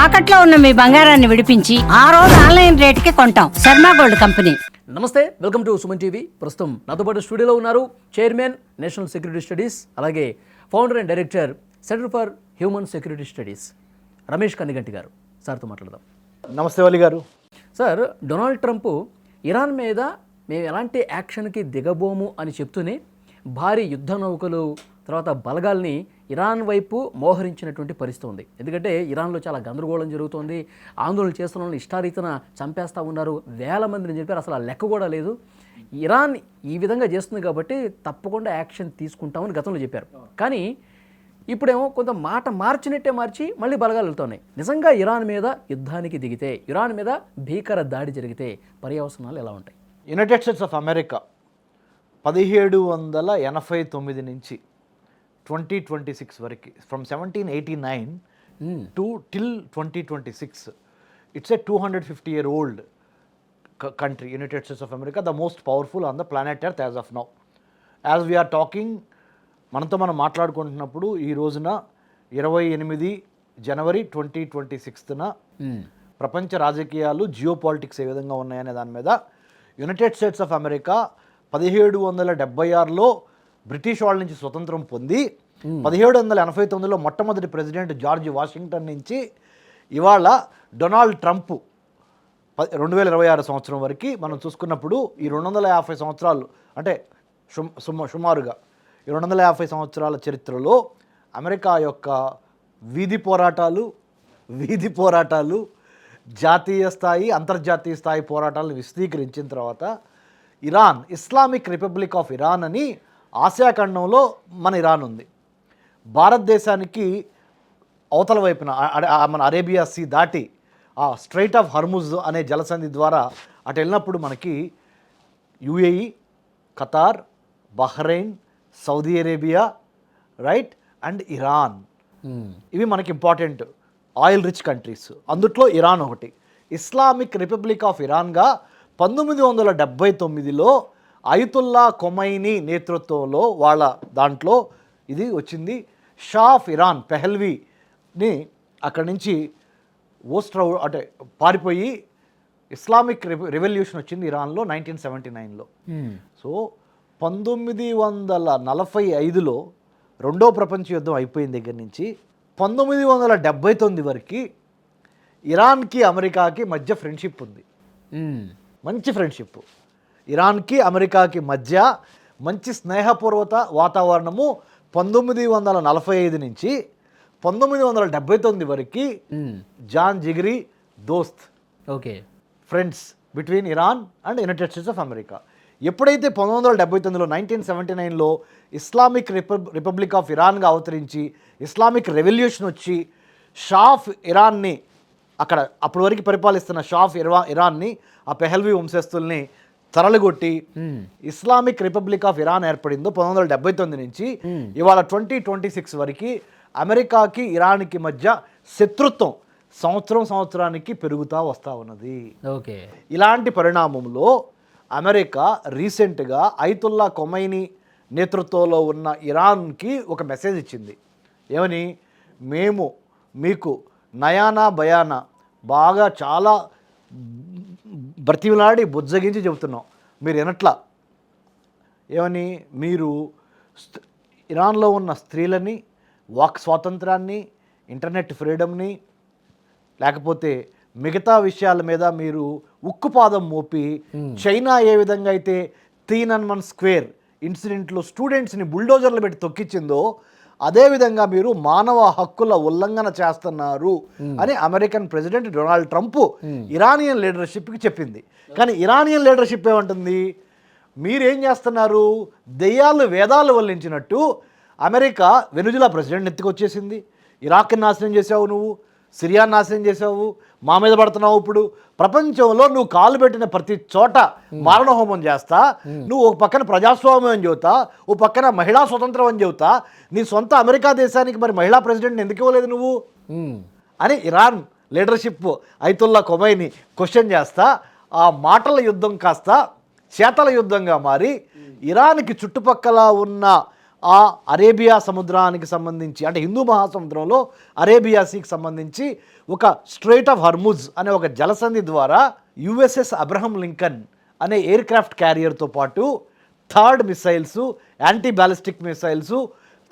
తాకట్లో ఉన్న మీ బంగారాన్ని విడిపించి ఆ రోజు ఆన్లైన్ రేటుకి కొంటాం. Sharma gold company. నమస్తే, వెల్కమ్ టు సుమన్ టీవీ. ప్రస్తుతం నాతో పాటు స్టూడియోలో ఉన్నారు చైర్మన్ నేషనల్ సెక్యూరిటీ స్టడీస్, అలాగే founder and director centre for human security studies Ramesh Kanniganti గారు. సార్తో మాట్లాడదాం. నమస్తే వలి గారు. సార్, డొనాల్డ్ ట్రంప్ ఇరాన్ మీద మేము ఎలాంటి యాక్షన్కి దిగబోము అని చెప్తూనే భారీ యుద్ధ నౌకలు తర్వాత బలగాల్ని ఇరాన్ వైపు మోహరించినటువంటి పరిస్థితి ఉంది. ఎందుకంటే ఇరాన్లో చాలా గందరగోళం జరుగుతోంది, ఆందోళన చేస్తున్న వాళ్ళని ఇష్టారీతన చంపేస్తూ ఉన్నారు, వేల మందిని చెప్పారు, అసలు ఆ లెక్క కూడా లేదు. ఇరాన్ ఈ విధంగా చేస్తుంది కాబట్టి తప్పకుండా యాక్షన్ తీసుకుంటామని గతంలో చెప్పారు. కానీ ఇప్పుడేమో కొంత మాట మార్చినట్టే మార్చి మళ్ళీ బలగాలు వెళ్తున్నాయి. నిజంగా ఇరాన్ మీద యుద్ధానికి దిగితే, ఇరాన్ మీద భీకర దాడి జరిగితే పర్యవసనాలు ఎలా ఉంటాయి? యునైటెడ్ స్టేట్స్ ఆఫ్ అమెరికా 1789 నుంచి 2026 వరకు, from 1789 to till 2026, it's a 250-year-old country. United States of America, the most powerful on the planet Earth as of now. As we are talking, మనతో మనం మాట్లాడుకుంటున్నప్పుడు ఈ రోజున 28 జనవరి 2026న ప్రపంచ రాజకీయాలు, జియో పాలిటిక్స్ ఏ విధంగా ఉన్నాయనే దాని మీద యునైటెడ్ స్టేట్స్ ఆఫ్ అమెరికా 1776లో బ్రిటిష్ వాళ్ళ నుంచి స్వతంత్రం పొంది 1789లో మొట్టమొదటి ప్రెసిడెంట్ జార్జ్ వాషింగ్టన్ నుంచి ఇవాళ డొనాల్డ్ ట్రంప్ 2026 సంవత్సరం వరకు మనం చూసుకున్నప్పుడు ఈ 250 సంవత్సరాలు, అంటే సుమారుగా ఈ 250 సంవత్సరాల చరిత్రలో అమెరికా యొక్క వీధి పోరాటాలు జాతీయ స్థాయి, అంతర్జాతీయ స్థాయి పోరాటాలను విశదీకరించిన తర్వాత Iran, Islamic Republic of Iran అని ఆసియా ఖండంలో మన ఇరాన్ ఉంది. భారతదేశానికి అవతల వైపున మన అరేబియా సీ దాటి ఆ స్ట్రైట్ ఆఫ్ హర్ముజ్ అనే జలసంధి ద్వారా అటు వెళ్ళినప్పుడు మనకి UAE, Qatar, Bahrain, Saudi Arabia, right, and Iran. ఇవి మనకి ఇంపార్టెంట్ ఆయిల్ రిచ్ కంట్రీస్. అందుట్లో ఇరాన్ ఒకటి. ఇస్లామిక్ రిపబ్లిక్ ఆఫ్ ఇరాన్గా 1979లో అయతుల్లా ఖొమైనీ నేతృత్వంలో వాళ్ళ దాంట్లో ఇది వచ్చింది. షా ఆఫ్ ఇరాన్ పెహల్వీని అక్కడి నుంచి అంటే పారిపోయి ఇస్లామిక్ రెవల్యూషన్ వచ్చింది ఇరాన్లో 1979లో. సో 1945లో రెండో ప్రపంచ యుద్ధం అయిపోయిన దగ్గర నుంచి 1979 వరకు ఇరాన్కి అమెరికాకి మధ్య ఫ్రెండ్షిప్ ఉంది. మంచి ఫ్రెండ్షిప్. ఇరాన్కి అమెరికాకి మధ్య మంచి స్నేహపూర్వక వాతావరణము 1945 నుంచి 1979 వరకు జాన్ జిగిరి దోస్త్, okay, friends between Iran and United States of America. ఎప్పుడైతే 1979లో 1979లో ఇస్లామిక్ రిపబ్లిక్ ఆఫ్ ఇరాన్గా అవతరించి ఇస్లామిక్ రెవల్యూషన్ వచ్చి షా ఆఫ్ ఇరాన్ని, అక్కడ అప్పటి వరకు పరిపాలిస్తున్న షా ఆఫ్ ఇరాన్ని, ఆ పెహల్వీ వంశస్థుల్ని తరలిగొట్టి ఇస్లామిక్ రిపబ్లిక్ ఆఫ్ ఇరాన్ ఏర్పడిందో 1979 నుంచి ఇవాళ 2026 వరకు అమెరికాకి ఇరాన్కి మధ్య శత్రుత్వం సంవత్సరానికి పెరుగుతూ వస్తూ ఉన్నది. ఓకే. ఇలాంటి పరిణామంలో అమెరికా రీసెంట్గా అయతుల్లా ఖొమైనీ నేతృత్వంలో ఉన్న ఇరాన్కి ఒక మెసేజ్ ఇచ్చింది. ఏమని? మేము మీకు నయానా భయానా బాగా చాలా బ్రతిమలాడి బుజ్జగించి చెబుతున్నాం, మీరు వినట్లా. ఏమని? మీరు ఇరాన్లో ఉన్న స్త్రీలని, వాక్ స్వాతంత్రాన్ని, ఇంటర్నెట్ ఫ్రీడమ్ని, లేకపోతే మిగతా విషయాల మీద మీరు ఉక్కుపాదం మోపి చైనా ఏ విధంగా అయితే తీనన్మన్ స్క్వేర్ ఇన్సిడెంట్లో స్టూడెంట్స్ని బుల్డోజర్లు పెట్టి తొక్కించిందో అదేవిధంగా మీరు మానవ హక్కుల ఉల్లంఘన చేస్తున్నారు అని American president Donald Trump Iranian లీడర్షిప్కి చెప్పింది. కానీ ఇరానియన్ లీడర్షిప్ ఏమంటుంది? మీరేం చేస్తున్నారు? దెయ్యాలు వేదాలు వల్లించినట్టు అమెరికా వెనుజులా ప్రెసిడెంట్ ఎత్తుకొచ్చేసింది. ఇరాక్ని నాశనం చేసావు నువ్వు, సిరియాని నాశనం చేసావు, మా మీద పడుతున్నావు. ఇప్పుడు ప్రపంచంలో నువ్వు కాలు పెట్టిన ప్రతి చోట మారణహోమం చేస్తా, నువ్వు ఒక పక్కన ప్రజాస్వామ్యం అని చెబుతా, ఓ పక్కన మహిళా స్వతంత్రం అని చెబుతా, నీ సొంత అమెరికా దేశానికి మరి మహిళా ప్రెసిడెంట్ని ఎందుకు ఇవ్వలేదు నువ్వు అని Iran leadership Ayatollah Khomeini question చేస్తా, ఆ మాటల యుద్ధం కాస్త చేతల యుద్ధంగా మారి ఇరాన్కి చుట్టుపక్కల ఉన్న ఆ అరేబియా సముద్రానికి సంబంధించి, అంటే హిందూ మహాసముద్రంలో అరేబియా సీకి సంబంధించి ఒక స్ట్రైట్ ఆఫ్ హర్ముజ్ అనే ఒక జలసంధి ద్వారా యుఎస్ఎస్ అబ్రహం లింకన్ అనే ఎయిర్ క్రాఫ్ట్ క్యారియర్తో పాటు third missiles, anti ballistic missiles,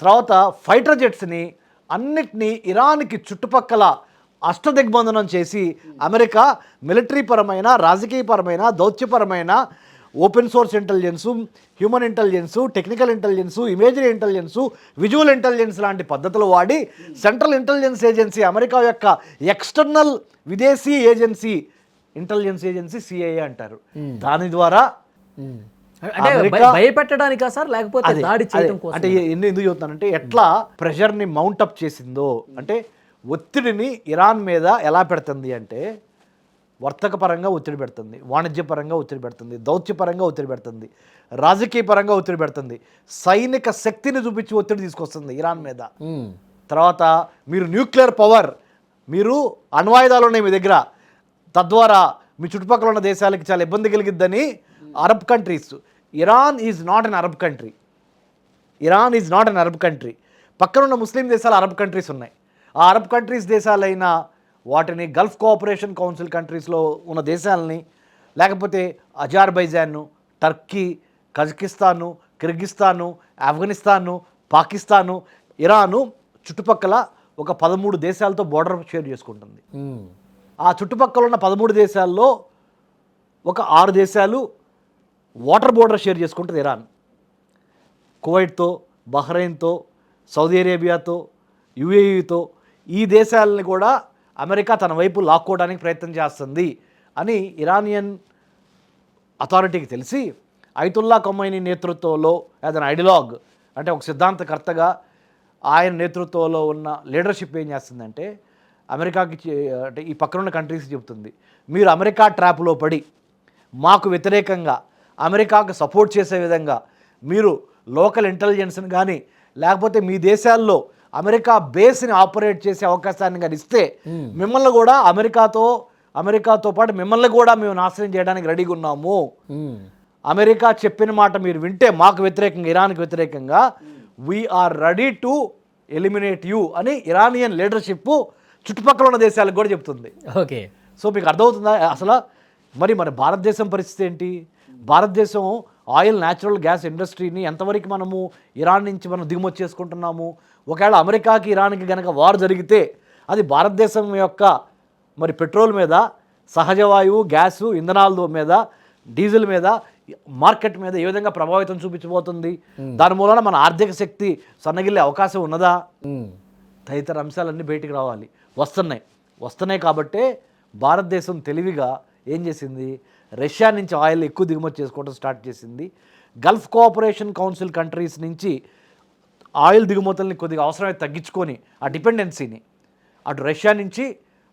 తర్వాత ఫైటర్ జెట్స్ని అన్నిటినీ ఇరాన్కి చుట్టుపక్కల అష్టదిగ్బంధనం చేసి అమెరికా మిలిటరీ పరమైన, రాజకీయపరమైన, దౌత్యపరమైన, open source intelligence, human intelligence, technical intelligence, imagery intelligence, visual intelligence లాంటి పద్ధతులు వాడి సెంట్రల్ ఇంటెలిజెన్స్ ఏజెన్సీ, అమెరికా యొక్క ఎక్స్టర్నల్ విదేశీ ఏజెన్సీ, ఇంటెలిజెన్స్ ఏజెన్సీ సిఐఏ అంటారు. దాని ద్వారా అంటే భయపెట్టడానికా సార్, లేకపోతే దాడి చేయడం కోసం? అంటే ఎందుకు చెబుతానంటే ఎట్లా ప్రెషర్ని మౌంటప్ చేసిందో, అంటే ఒత్తిడిని ఇరాన్ మీద ఎలా పెడుతుంది అంటే వర్తక పరంగా ఒత్తిడి పెడుతుంది, వాణిజ్యపరంగా ఒత్తిడి పెడుతుంది, దౌత్యపరంగా ఒత్తిడి పెడుతుంది, రాజకీయ పరంగా ఒత్తిడి పెడుతుంది, సైనిక శక్తిని చూపించి ఒత్తిడి తీసుకొస్తుంది ఇరాన్ మీద. తర్వాత మీరు న్యూక్లియర్ పవర్, మీరు అణ్వాయుధాలు ఉన్నాయి మీ దగ్గర, తద్వారా మీ చుట్టుపక్కల ఉన్న దేశాలకి చాలా ఇబ్బంది కలిగిద్దని Arab countries, Iran is not an Arab country, Iran is not an Arab country. పక్కనున్న ముస్లిం దేశాలు అరబ్ కంట్రీస్ ఉన్నాయి. ఆ అరబ్ కంట్రీస్ దేశాలైన వాటిని గల్ఫ్ కోఆపరేషన్ కౌన్సిల్ కంట్రీస్లో ఉన్న దేశాలని, లేకపోతే Azerbaijan, Turkey, Kazakhstan, Kyrgyzstan, Afghanistan, Pakistan, Iran చుట్టుపక్కల ఒక 13 దేశాలతో బోర్డర్ షేర్ చేసుకుంటుంది. ఆ చుట్టుపక్కల ఉన్న 13 దేశాల్లో ఒక 6 దేశాలు వాటర్ బోర్డర్ షేర్ చేసుకుంటుంది ఇరాన్. కువైట్తో, బహ్రెయిన్తో, సౌదీ అరేబియాతో, యుఏఈతో, ఈ దేశాలని కూడా అమెరికా తన వైపు లాక్కోవడానికి ప్రయత్నం చేస్తుంది అని ఇరానియన్ అథారిటీకి తెలిసి అయతుల్లా ఖొమైనీ నేతృత్వంలో యాజ్ అన్ ఐడియాలగ్, అంటే ఒక సిద్ధాంతకర్తగా ఆయన నేతృత్వంలో ఉన్న లీడర్షిప్ ఏం చేస్తుందంటే అమెరికాకి, అంటే ఈ పక్కనున్న కంట్రీస్కి చెబుతుంది, మీరు అమెరికా ట్రాప్లో పడి మాకు వ్యతిరేకంగా అమెరికాకు సపోర్ట్ చేసే విధంగా మీరు లోకల్ ఇంటెలిజెన్స్ని కానీ, లేకపోతే మీ దేశాల్లో అమెరికా బేస్ని ఆపరేట్ చేసే అవకాశాన్ని కానీ ఇస్తే మిమ్మల్ని కూడా అమెరికాతో పాటు మిమ్మల్ని కూడా మేము నాశనం చేయడానికి రెడీగా ఉన్నాము. అమెరికా చెప్పిన మాట మీరు వింటే మాకు వ్యతిరేకంగా, ఇరాన్కి వ్యతిరేకంగా we're ready to eliminate you అని ఇరానియన్ లీడర్షిప్ చుట్టుపక్కల ఉన్న దేశాలకు కూడా చెప్తుంది. ఓకే, సో మీకు అర్థమవుతుందా అసలు మరి మన భారతదేశం పరిస్థితి ఏంటి? భారతదేశం ఆయిల్, న్యాచురల్ గ్యాస్ ఇండస్ట్రీని ఎంతవరకు మనము ఇరాన్ నుంచి మనం దిగుమతి చేసుకుంటున్నాము? ఒకవేళ అమెరికాకి, ఇరాన్కి కనుక వార్ జరిగితే అది భారతదేశం యొక్క మరి పెట్రోల్ మీద, సహజ వాయువు, గ్యాసు, ఇంధనాల మీద, డీజిల్ మీద, మార్కెట్ మీద ఏ విధంగా ప్రభావితం చూపించబోతుంది? దాని మూలన మన ఆర్థిక శక్తి సన్నగిల్లే అవకాశం ఉన్నదా? తదితర అంశాలన్నీ బయటికి రావాలి. వస్తున్నాయి కాబట్టే భారతదేశం తెలివిగా ఏం చేసింది, రష్యా నుంచి ఆయిల్ ఎక్కువ దిగుమతి చేసుకోవడం స్టార్ట్ చేసింది. గల్ఫ్ కోఆపరేషన్ కౌన్సిల్ కంట్రీస్ నుంచి ఆయిల్ దిగుమతుల్ని కొద్దిగా అవసరమైతే తగ్గించుకొని ఆ డిపెండెన్సీని అటు రష్యా నుంచి,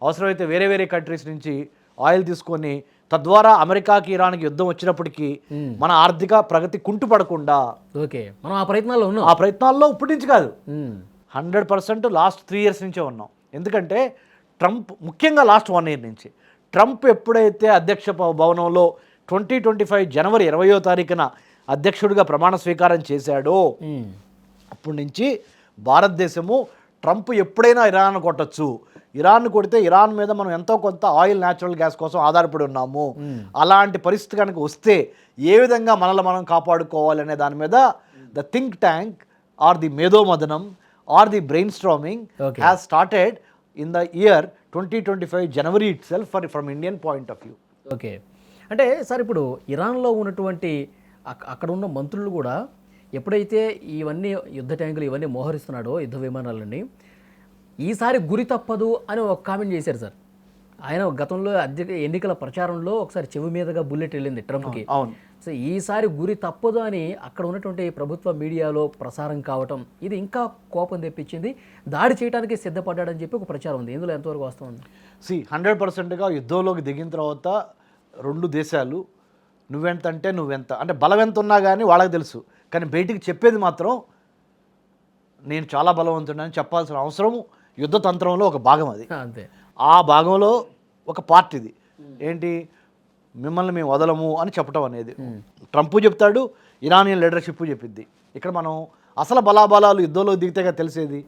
అవసరమైతే వేరే వేరే కంట్రీస్ నుంచి ఆయిల్ తీసుకొని, తద్వారా అమెరికాకి, ఇరాన్కి యుద్ధం వచ్చినప్పటికీ మన ఆర్థిక ప్రగతి కుంటుపడకుండా మనం ఆ ప్రయత్నాల్లో ఉన్నాం. ఆ ప్రయత్నాల్లో ఇప్పటి నుంచి కాదు, 100% లాస్ట్ 3 years నుంచే ఉన్నాం. ఎందుకంటే ట్రంప్, ముఖ్యంగా లాస్ట్ 1 year నుంచి ట్రంప్ ఎప్పుడైతే అధ్యక్ష భవనంలో 2025 జనవరి 20వ తారీఖున అధ్యక్షుడిగా ప్రమాణ స్వీకారం చేశాడో అప్పటి నుంచి భారతదేశము ట్రంప్ ఎప్పుడైనా ఇరాన్ కొట్టచ్చు, ఇరాన్ కొడితే ఇరాన్ మీద మనం ఎంతో కొంత ఆయిల్, న్యాచురల్ గ్యాస్ కోసం ఆధారపడి ఉన్నాము, అలాంటి పరిస్థితి కనుక వస్తే ఏ విధంగా మనల్ని మనం కాపాడుకోవాలనే దాని మీద the think tank or the మేధోమదనం or the brainstorming has started in the year 2025 January itself from Indian point of view. Okay, అంటే సార్ ఇప్పుడు ఇరాన్లో ఉన్నటువంటి అక్కడ ఉన్న మంత్రులు కూడా ఎప్పుడైతే ఇవన్నీ యుద్ధ ట్యాంకులు ఇవన్నీ మోహరిస్తున్నాడో, యుద్ధ విమానాలన్నీ, ఈసారి గురి తప్పదు అని ఒక కామెంట్ చేశారు సార్. ఆయన గతంలో ఎన్నికల ప్రచారంలో ఒకసారి చెవి మీదుగా బుల్లెట్ వెళ్ళింది ట్రంప్కి. అవును. సో ఈసారి గురి తప్పదు అని అక్కడ ఉన్నటువంటి ప్రభుత్వ మీడియాలో ప్రసారం కావటం, ఇది ఇంకా కోపం తెప్పించింది. దాడి చేయడానికి సిద్ధపడ్డాడని చెప్పి ఒక ప్రచారం ఉంది. ఇందులో ఎంతవరకు వాస్తవం? 100%గా యుద్ధంలోకి దిగిన తర్వాత 2 దేశాలు నువ్వెంత అంటే నువ్వెంత, అంటే బలం ఎంత ఉన్నా కానీ వాళ్ళకి తెలుసు, కానీ బయటికి చెప్పేది మాత్రం నేను చాలా బలవంతుడని చెప్పాల్సిన అవసరం యుద్ధ తంత్రంలో ఒక భాగం అది. అంతే. ఆ భాగంలో ఒక పార్ట్ ఇది ఏంటి, మిమ్మల్ని మేము వదలము అని చెప్పడం అనేది ట్రంప్ చెప్తాడు, ఇరానియన్ లీడర్షిప్ చెప్పిద్ది. ఇక్కడ మనం అసలు బలాబలాలు యుద్ధంలో దిగితేగా తెలిసేది.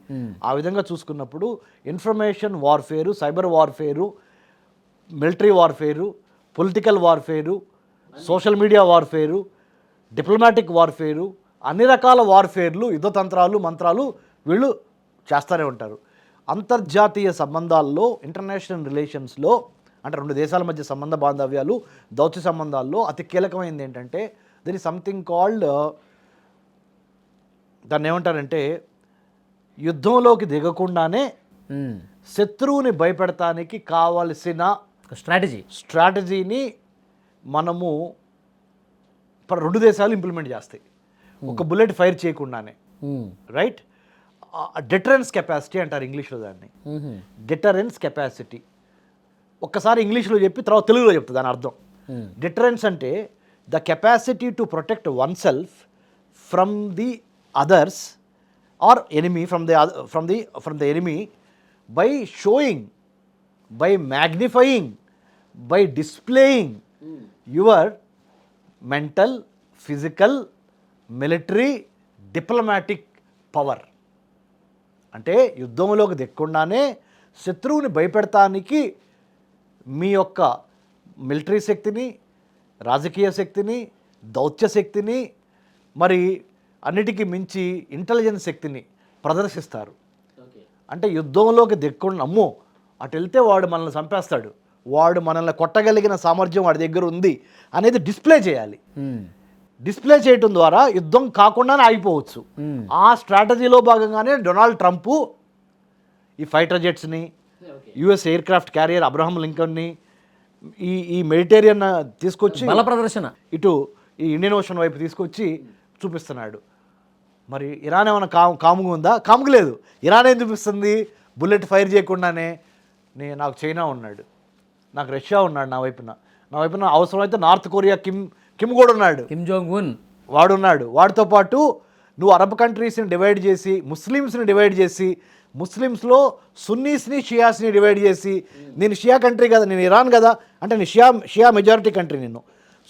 ఆ విధంగా చూసుకున్నప్పుడు information వార్ఫేరు, cyber వార్ఫేరు, military వార్ఫేరు, political వార్ఫేరు, social media వార్ఫేరు, diplomatic వార్ఫేరు, అన్ని రకాల వార్ఫేర్లు, యుద్ధతంత్రాలు, మంత్రాలు వీళ్ళు చేస్తూనే ఉంటారు. అంతర్జాతీయ సంబంధాల్లో, ఇంటర్నేషనల్ రిలేషన్స్లో, అంటే రెండు దేశాల మధ్య సంబంధ బాంధవ్యాలు, దౌత్య సంబంధాల్లో అతి కీలకమైనది ఏంటంటే దీని సంథింగ్ కాల్డ్, దాన్ని ఏమంటారంటే యుద్ధంలోకి దిగకుండానే శత్రువుని భయపెడటానికి కావలసిన స్ట్రాటజీని మనము రెండు దేశాలు ఇంప్లిమెంట్ చేస్తాయి, ఒక బుల్లెట్ ఫైర్ చేయకుండానే. రైట్? డిటరెన్స్ కెపాసిటీ అంటారు ఇంగ్లీష్లో దాన్ని. డిటరెన్స్ కెపాసిటీ ఒక్కసారి ఇంగ్లీష్లో చెప్పి తర్వాత తెలుగులో చెప్తుంది దాని అర్థం. డిటరెన్స్ అంటే the capacity to protect oneself from the others or enemy, from the enemy by showing, by magnifying, by displaying your mental, physical, military, diplomatic power. అంటే యుద్ధంలోకి దిక్కుండానే శత్రువుని భయపెడటానికి మీ యొక్క మిలిటరీ శక్తిని, రాజకీయ శక్తిని, దౌత్య శక్తిని, మరి అన్నిటికీ మించి ఇంటెలిజెన్స్ శక్తిని ప్రదర్శిస్తారు. అంటే యుద్ధంలోకి దిక్కుండా అమ్మో అటు వెళ్తే వాడు మనల్ని చంపేస్తాడు, వాడు మనల్ని కొట్టగలిగిన సామర్థ్యం వాడి దగ్గర ఉంది అనేది డిస్ప్లే చేయాలి. డిస్ప్లే చేయటం ద్వారా యుద్ధం కాకుండానే ఆగిపోవచ్చు. ఆ స్ట్రాటజీలో భాగంగానే డొనాల్డ్ ట్రంప్ ఈ ఫైటర్ జెట్స్ని, US aircraft carrier Abraham లింకన్ని, ఈ మెడిటేరియన్ తీసుకొచ్చి బల ప్రదర్శన ఇటు ఈ ఇండియన్ ఓషన్ వైపు తీసుకొచ్చి చూపిస్తున్నాడు. మరి ఇరాన్ ఏమైనా కాముగా ఉందా? కాముగా లేదు. ఇరాన్ ఏం చూపిస్తుంది? బుల్లెట్ ఫైర్ చేయకుండానే నాకు చైనా ఉన్నాడు, నాకు రష్యా ఉన్నాడు, నా వైపున అవసరమైతే నార్త్ కొరియా కిమ్ కూడా ఉన్నాడు, కిమ్ జోంగ్ ఉన్ వాడున్నాడు. వాడితో పాటు నువ్వు అరబ్ కంట్రీస్ని డివైడ్ చేసి, ముస్లిమ్స్ని డివైడ్ చేసి, ముస్లిమ్స్లో సున్నీస్ని, షియాస్ని డివైడ్ చేసి, నేను షియా కంట్రీ కదా, నేను ఇరాన్ కదా అంటే నేను షియా మెజారిటీ కంట్రీ, నిన్ను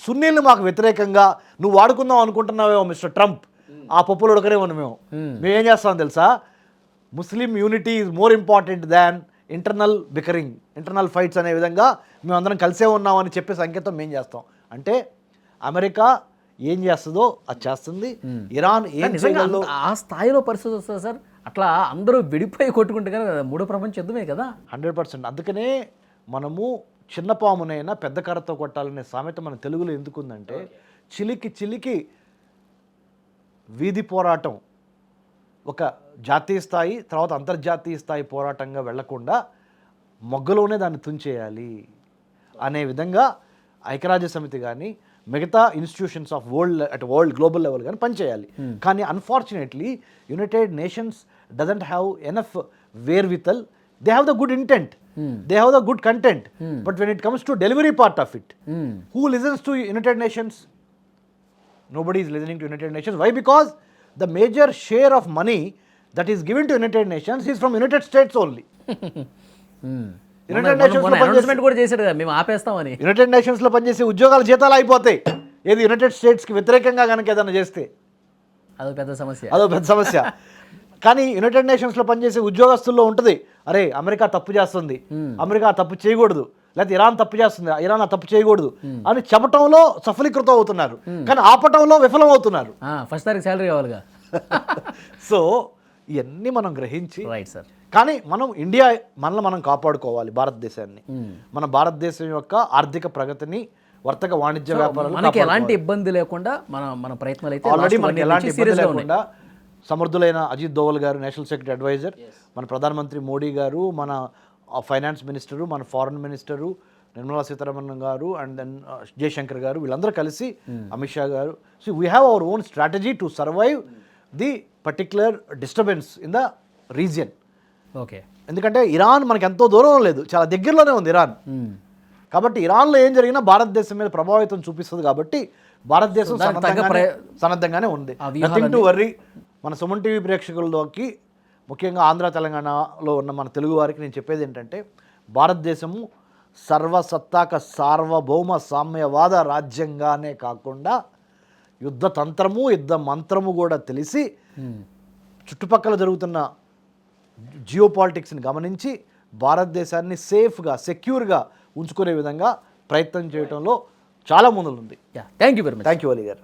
సున్నీల్ని మాకు వ్యతిరేకంగా నువ్వు వాడుకుందాం అనుకుంటున్నావేమో మిస్టర్ ట్రంప్, ఆ పప్పులు ఉడకనే ఉన్నాం. మేమేం చేస్తాం తెలుసా? Muslim unity is more important than internal bickering, internal fights అనే విధంగా మేమందరం కలిసే ఉన్నామని చెప్పే సంకేతం మేము చేస్తాం. అంటే అమెరికా ఏం చేస్తుందో అది చేస్తుంది, ఇరాన్ ఏం చేయగలదో ఆ స్థాయిలో పరిస్థితి వస్తుంది సార్. అట్లా అందరూ విడిపోయి కొట్టుకుంటే కదా మూడో ప్రపంచ యుద్ధమే కదా. 100%. అందుకనే మనము చిన్న పామునైనా పెద్ద కర్రతో కొట్టాలనే సామెత మన తెలుగులో ఎందుకుందంటే, చిలికి వీధి పోరాటం ఒక జాతీయ స్థాయి తర్వాత అంతర్జాతీయ స్థాయి పోరాటంగా వెళ్లకుండా మొగ్గలోనే దాన్ని తుంచేయాలి అనే విధంగా ఐక్యరాజ్య సమితి కానీ మిగతా institutions of world global level కానీ పనిచేయాలి. కానీ unfortunately United Nations doesn't have enough wherewithal. They have the good intent, they have the good content, but when it comes to delivery part of it, who listens to United Nations? Nobody is listening to United Nations. Why? Because the major share of money that is given to United Nations is from United States only. United Nations లో announcement కూడా చేశాడు కదా మేము ఆపేస్తామని. United nations లో పనిచేసే ఉద్యోగాల జీతాలు అయిపోతాయి ఏది యునైటెడ్ స్టేట్స్ కి వ్యతిరేకంగా కనుక ఏదైనా చేస్తే. అదో పెద్ద సమస్య. కానీ యునైటెడ్ నేషన్స్లో పనిచేసే ఉద్యోగస్తుల్లో ఉంటుంది, అరే అమెరికా తప్పు చేస్తుంది, అమెరికా తప్పు చేయకూడదు, లేకపోతే ఇరాన్ తప్పు చేస్తుంది, ఇరాన్ తప్పు చేయకూడదు అని చెప్పటంలో సఫలీకృతం అవుతున్నారు, కానీ ఆపటంలో విఫలం అవుతున్నారు. ఫస్ట్ తారీఖు శాలరీ కావాలిగా. సో ఇవన్నీ మనం గ్రహించి, రైట్ సార్, కానీ మనం ఇండియా మనల్ని మనం కాపాడుకోవాలి, భారతదేశాన్ని, మన భారతదేశం యొక్క ఆర్థిక ప్రగతిని, వర్తక వాణిజ్య వ్యాపారాలు మనకి ఎలాంటి ఇబ్బంది లేకుండా మన ప్రయత్నాలు అయితే ఆల్రెడీ మనకి ఎలాంటి ఇబ్బంది లేకుండా సమర్థులైన అజిత్ దోవల్ గారు నేషనల్ సెక్రటరీ అడ్వైజర్, మన ప్రధానమంత్రి మోడీ గారు, మన ఫైనాన్స్ మినిస్టరు, మన ఫారెన్ మినిస్టరు నిర్మలా సీతారామన్ గారు, అండ్ దెన్ జయశంకర్ గారు, వీళ్ళందరూ కలిసి అమిత్ షా గారు, so we have our own strategy to survive the particular disturbance in the region. Okay, ఎందుకంటే ఇరాన్ మనకి ఎంతో దూరం లేదు, చాలా దగ్గరలోనే ఉంది ఇరాన్. కాబట్టి ఇరాన్లో ఏం జరిగినా భారతదేశం మీద ప్రభావితం చూపిస్తుంది. కాబట్టి భారతదేశం సన్నద్ధంగానే ఉంది. Nothing to worry. మన సుమన్ టీవీ ప్రేక్షకులకి, ముఖ్యంగా ఆంధ్ర తెలంగాణలో ఉన్న మన తెలుగు వారికి నేను చెప్పేది ఏంటంటే, భారతదేశము సర్వసత్తాక సార్వభౌమ సామ్యవాద రాజ్యంగానే కాకుండా యుద్ధ తంత్రము యుద్ధ మంత్రము కూడా తెలిసి చుట్టుపక్కల జరుగుతున్న జియో పాలిటిక్స్ని గమనించి భారతదేశాన్ని సేఫ్గా సెక్యూర్గా ఉంచుకునే విధంగా ప్రయత్నం చేయడంలో చాలా ముందుంది. Thank you very much. Thank you Ali గారు.